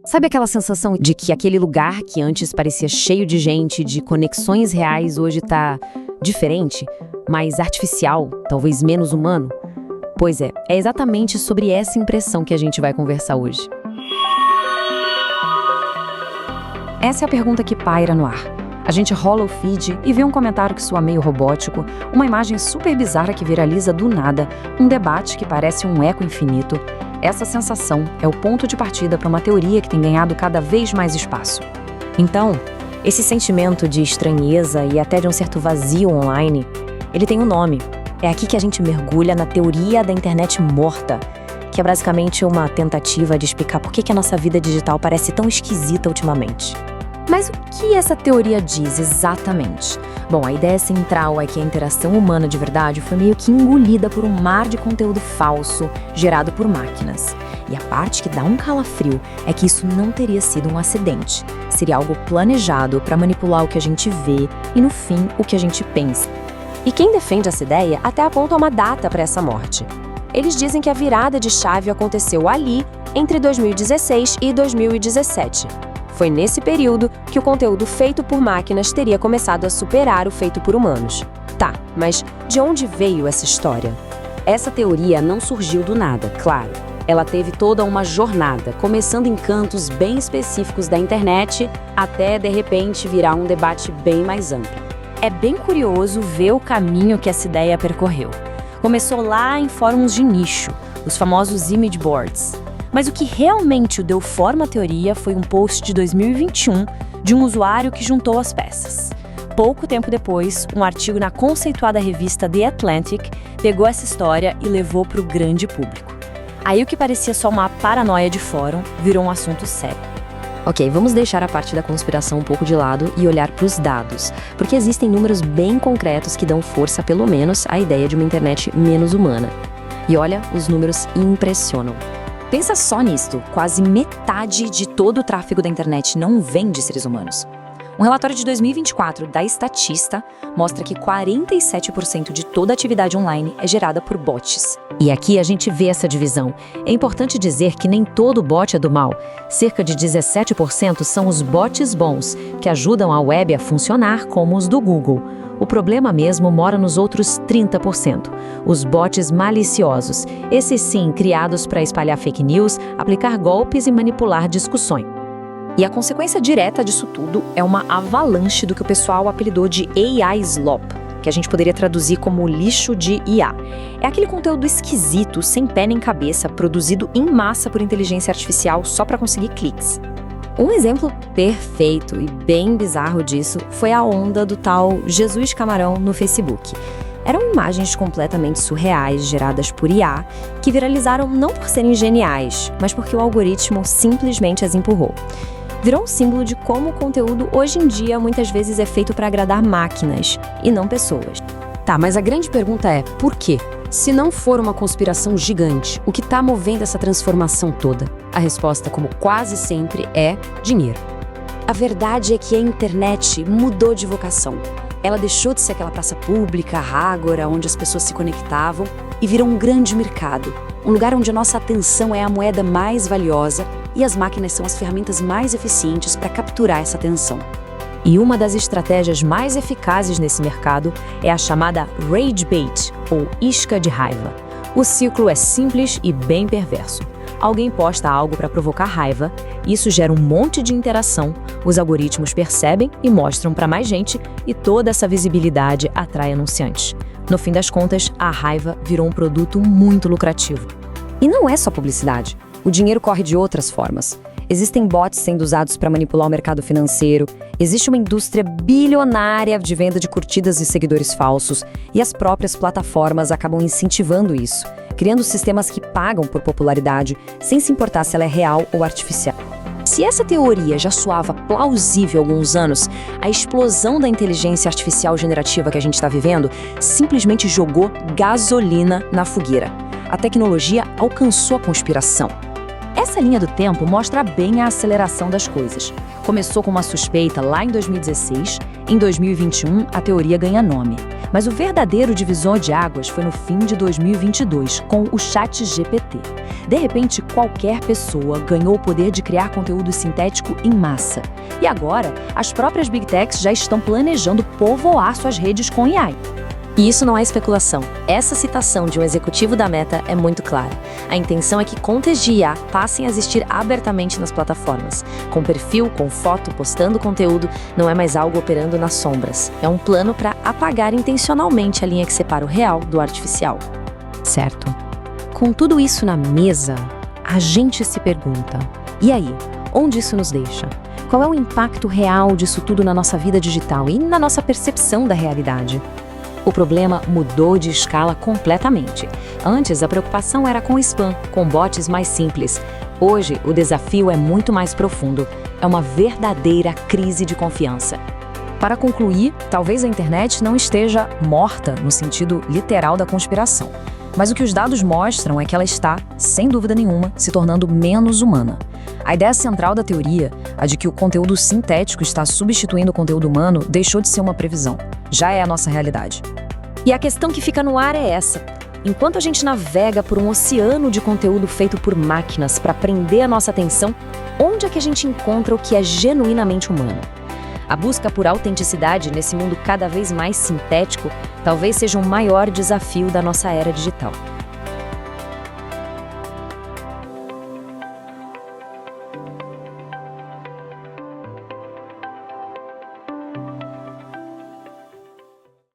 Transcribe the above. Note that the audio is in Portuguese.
Sabe aquela sensação de que aquele lugar que antes parecia cheio de gente, de conexões reais, hoje tá diferente, mais artificial, talvez menos humano? Pois é exatamente sobre essa impressão que a gente vai conversar hoje. Essa é a pergunta que paira no ar. A gente rola o feed e vê um comentário que soa meio robótico, uma imagem super bizarra que viraliza do nada, um debate que parece um eco infinito. Essa sensação é o ponto de partida para uma teoria que tem ganhado cada vez mais espaço. Então, esse sentimento de estranheza e até de um certo vazio online, ele tem um nome. É aqui que a gente mergulha na teoria da internet morta, que é basicamente uma tentativa de explicar por que a nossa vida digital parece tão esquisita ultimamente. Mas o que essa teoria diz exatamente? Bom, a ideia central é que a interação humana de verdade foi meio que engolida por um mar de conteúdo falso gerado por máquinas. E a parte que dá um calafrio é que isso não teria sido um acidente. Seria algo planejado para manipular o que a gente vê e, no fim, o que a gente pensa. E quem defende essa ideia até aponta uma data para essa morte. Eles dizem que a virada de chave aconteceu ali, entre 2016 e 2017. Foi nesse período que o conteúdo feito por máquinas teria começado a superar o feito por humanos. Tá, mas de onde veio essa história? Essa teoria não surgiu do nada, claro. Ela teve toda uma jornada, começando em cantos bem específicos da internet, até, de repente, virar um debate bem mais amplo. É bem curioso ver o caminho que essa ideia percorreu. Começou lá em fóruns de nicho, os famosos image boards. Mas o que realmente o deu forma à teoria foi um post de 2021 de um usuário que juntou as peças. Pouco tempo depois, um artigo na conceituada revista The Atlantic pegou essa história e levou para o grande público. Aí o que parecia só uma paranoia de fórum virou um assunto sério. Ok, vamos deixar a parte da conspiração um pouco de lado e olhar para os dados, porque existem números bem concretos que dão força, pelo menos, à ideia de uma internet menos humana. E olha, os números impressionam. Pensa só nisto, quase metade de todo o tráfego da internet não vem de seres humanos. Um relatório de 2024 da Statista mostra que 47% de toda atividade online é gerada por bots. E aqui a gente vê essa divisão. É importante dizer que nem todo bot é do mal. Cerca de 17% são os bots bons, que ajudam a web a funcionar, como os do Google. O problema mesmo mora nos outros 30%, os bots maliciosos, esses sim criados para espalhar fake news, aplicar golpes e manipular discussões. E a consequência direta disso tudo é uma avalanche do que o pessoal apelidou de AI slop, que a gente poderia traduzir como lixo de IA. É aquele conteúdo esquisito, sem pé nem cabeça, produzido em massa por inteligência artificial só para conseguir cliques. Um exemplo perfeito e bem bizarro disso foi a onda do tal Jesus Camarão no Facebook. Eram imagens completamente surreais geradas por IA que viralizaram não por serem geniais, mas porque o algoritmo simplesmente as empurrou. Virou um símbolo de como o conteúdo hoje em dia muitas vezes é feito para agradar máquinas e não pessoas. Tá, mas a grande pergunta é, por quê? Se não for uma conspiração gigante, o que está movendo essa transformação toda? A resposta, como quase sempre, é dinheiro. A verdade é que a internet mudou de vocação. Ela deixou de ser aquela praça pública, ágora, onde as pessoas se conectavam, e virou um grande mercado. Um lugar onde a nossa atenção é a moeda mais valiosa e as máquinas são as ferramentas mais eficientes para capturar essa atenção. E uma das estratégias mais eficazes nesse mercado é a chamada rage bait, ou isca de raiva. O ciclo é simples e bem perverso. Alguém posta algo para provocar raiva, isso gera um monte de interação, os algoritmos percebem e mostram para mais gente, e toda essa visibilidade atrai anunciantes. No fim das contas, a raiva virou um produto muito lucrativo. E não é só publicidade. O dinheiro corre de outras formas. Existem bots sendo usados para manipular o mercado financeiro, existe uma indústria bilionária de venda de curtidas e seguidores falsos, e as próprias plataformas acabam incentivando isso, criando sistemas que pagam por popularidade, sem se importar se ela é real ou artificial. Se essa teoria já soava plausível há alguns anos, a explosão da inteligência artificial generativa que a gente está vivendo simplesmente jogou gasolina na fogueira. A tecnologia alcançou a conspiração. Essa linha do tempo mostra bem a aceleração das coisas. Começou com uma suspeita lá em 2016, em 2021 a teoria ganha nome. Mas o verdadeiro divisor de águas foi no fim de 2022, com o ChatGPT. De repente, qualquer pessoa ganhou o poder de criar conteúdo sintético em massa. E agora, as próprias Big Techs já estão planejando povoar suas redes com AI. E isso não é especulação. Essa citação de um executivo da Meta é muito clara. A intenção é que contas de IA passem a existir abertamente nas plataformas. Com perfil, com foto, postando conteúdo, não é mais algo operando nas sombras. É um plano para apagar intencionalmente a linha que separa o real do artificial. Certo. Com tudo isso na mesa, a gente se pergunta: e aí? Onde isso nos deixa? Qual é o impacto real disso tudo na nossa vida digital e na nossa percepção da realidade? O problema mudou de escala completamente. Antes, a preocupação era com spam, com bots mais simples. Hoje, o desafio é muito mais profundo. É uma verdadeira crise de confiança. Para concluir, talvez a internet não esteja morta no sentido literal da conspiração. Mas o que os dados mostram é que ela está, sem dúvida nenhuma, se tornando menos humana. A ideia central da teoria, a de que o conteúdo sintético está substituindo o conteúdo humano, deixou de ser uma previsão. Já é a nossa realidade. E a questão que fica no ar é essa. Enquanto a gente navega por um oceano de conteúdo feito por máquinas para prender a nossa atenção, onde é que a gente encontra o que é genuinamente humano? A busca por autenticidade nesse mundo cada vez mais sintético talvez seja o maior desafio da nossa era digital.